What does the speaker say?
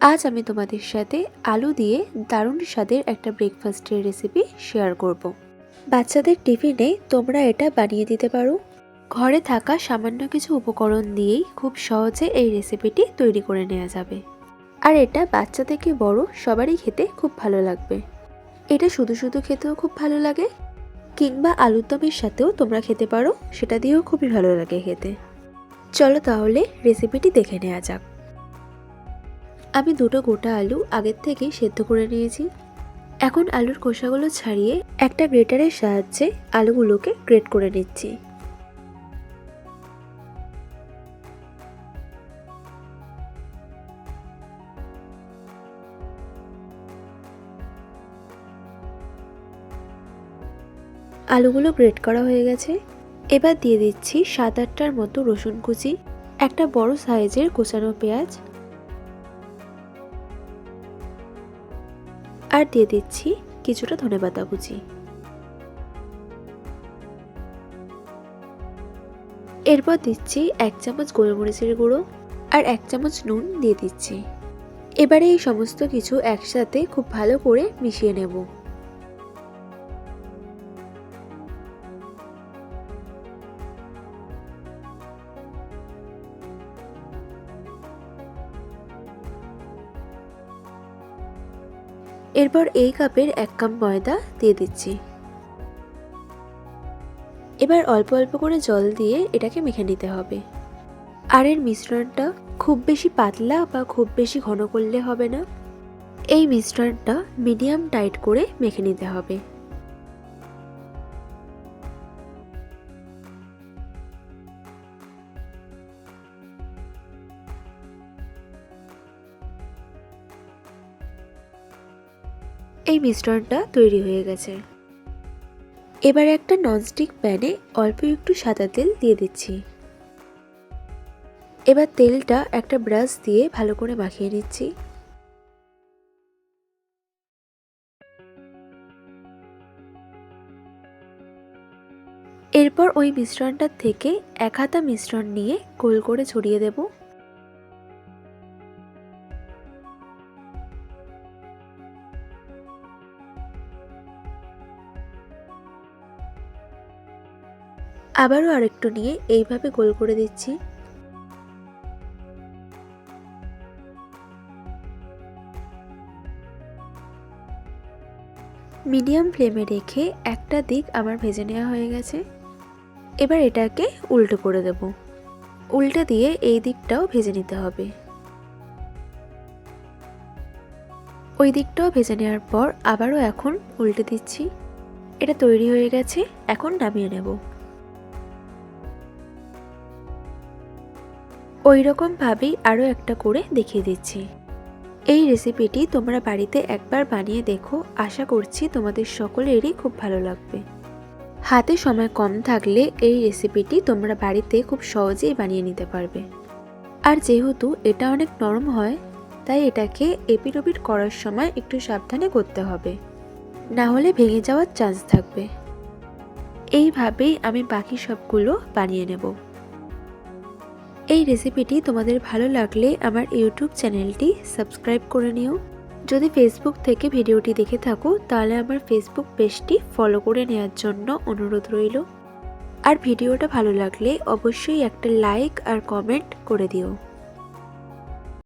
আজ আমি তোমাদের সাথে আলু দিয়ে দারুণ স্বাদের একটা ব্রেকফাস্টের রেসিপি শেয়ার করব। বাচ্চাদের টিফিনে তোমরা এটা বানিয়ে দিতে পারো। ঘরে থাকা সামান্য কিছু উপকরণ দিয়েই খুব সহজে এই রেসিপিটি তৈরি করে নেওয়া যাবে। আর এটা বাচ্চা থেকে বড় সবারই খেতে খুব ভালো লাগবে। এটা শুধু শুধু খেতেও খুব ভালো লাগে, কিংবা আলুর দমের সাথেও তোমরা খেতে পারো, সেটা দিয়েও খুবই ভালো লাগে খেতে। চলো তাহলে রেসিপিটি দেখে নেওয়া যাক। আমি দুটো গোটা আলু আগের থেকেই সেদ্ধ করে নিয়েছি। এখন আলুর খোসাগুলো ছাড়িয়ে একটা গ্রেটারের সাহায্যে আলুগুলোকে গ্রেট করে নিচ্ছি। আলুগুলো গ্রেট করা হয়ে গেছে। এবার দিয়ে দিচ্ছি 7-8টার মতো রসুন কুচি, একটা বড় সাইজের কোচানো পেঁয়াজ, আর দিয়ে দিচ্ছি কিছুটা ধনেপাতা কুচি। এরপর দিচ্ছি 1 চামচ গোলমরিচের গুঁড়ো আর 1 চামচ নুন দিয়ে দিচ্ছি। এবারে এই সমস্ত কিছু একসাথে খুব ভালো করে মিশিয়ে নেব। এরপর এই কাপের 1 কাপ ময়দা দিয়ে দিচ্ছি। এবার অল্প অল্প করে জল দিয়ে এটাকে মেখে নিতে হবে। আর এর মিশ্রণটা খুব বেশি পাতলা বা খুব বেশি ঘন করলে হবে না। এই মিশ্রণটা মিডিয়াম টাইট করে মেখে নিতে হবে। এই মিশ্রণটা তৈরি হয়ে গেছে। এবার একটা ননস্টিক প্যানে অল্প একটু সাদা তেল দিয়ে দিচ্ছি। এবার তেলটা একটা ব্রাশ দিয়ে ভালো করে মাখিয়ে নিচ্ছি। এরপর ওই মিশ্রণটার থেকে 1 হাতা মিশ্রণ নিয়ে গোল করে ছড়িয়ে দেব। আবারও আরেকটু নিয়ে এইভাবে গোল করে দিচ্ছি। মিডিয়াম ফ্লেমে রেখে একটা দিক আমার ভেজে নেওয়া হয়ে গেছে। এবার এটাকে উল্টো করে দেব। উল্টে দিয়ে এই দিকটাও ভেজে নিতে হবে। ওই দিকটাও ভেজে নেওয়ার পর আবারও এখন উল্টে দিচ্ছি। এটা তৈরি হয়ে গেছে, এখন নামিয়ে নেব। ওই রকম ভাবেই আরও একটা করে দেখিয়ে দিচ্ছি। এই রেসিপিটি তোমরা বাড়িতে একবার বানিয়ে দেখো, আশা করছি তোমাদের সকলেরই খুব ভালো লাগবে। হাতে সময় কম থাকলে এই রেসিপিটি তোমরা বাড়িতে খুব সহজেই বানিয়ে নিতে পারবে। আর যেহেতু এটা অনেক নরম হয়, তাই এটাকে এপিট ওপিট করার সময় একটু সাবধানে করতে হবে, না হলে ভেঙে যাওয়ার চান্স থাকবে। এইভাবেই আমি বাকি সবগুলো বানিয়ে নেব। এই রেসিপিটি তোমাদের ভালো লাগলে আমার ইউটিউব চ্যানেলটি সাবস্ক্রাইব করে নিও। যদি ফেসবুক থেকে ভিডিওটি দেখে থাকো তাহলে আমার ফেসবুক পেজটি ফলো করে নেওয়ার জন্য অনুরোধ রইল। আর ভিডিওটা ভালো লাগলে অবশ্যই একটা লাইক আর কমেন্ট করে দিও।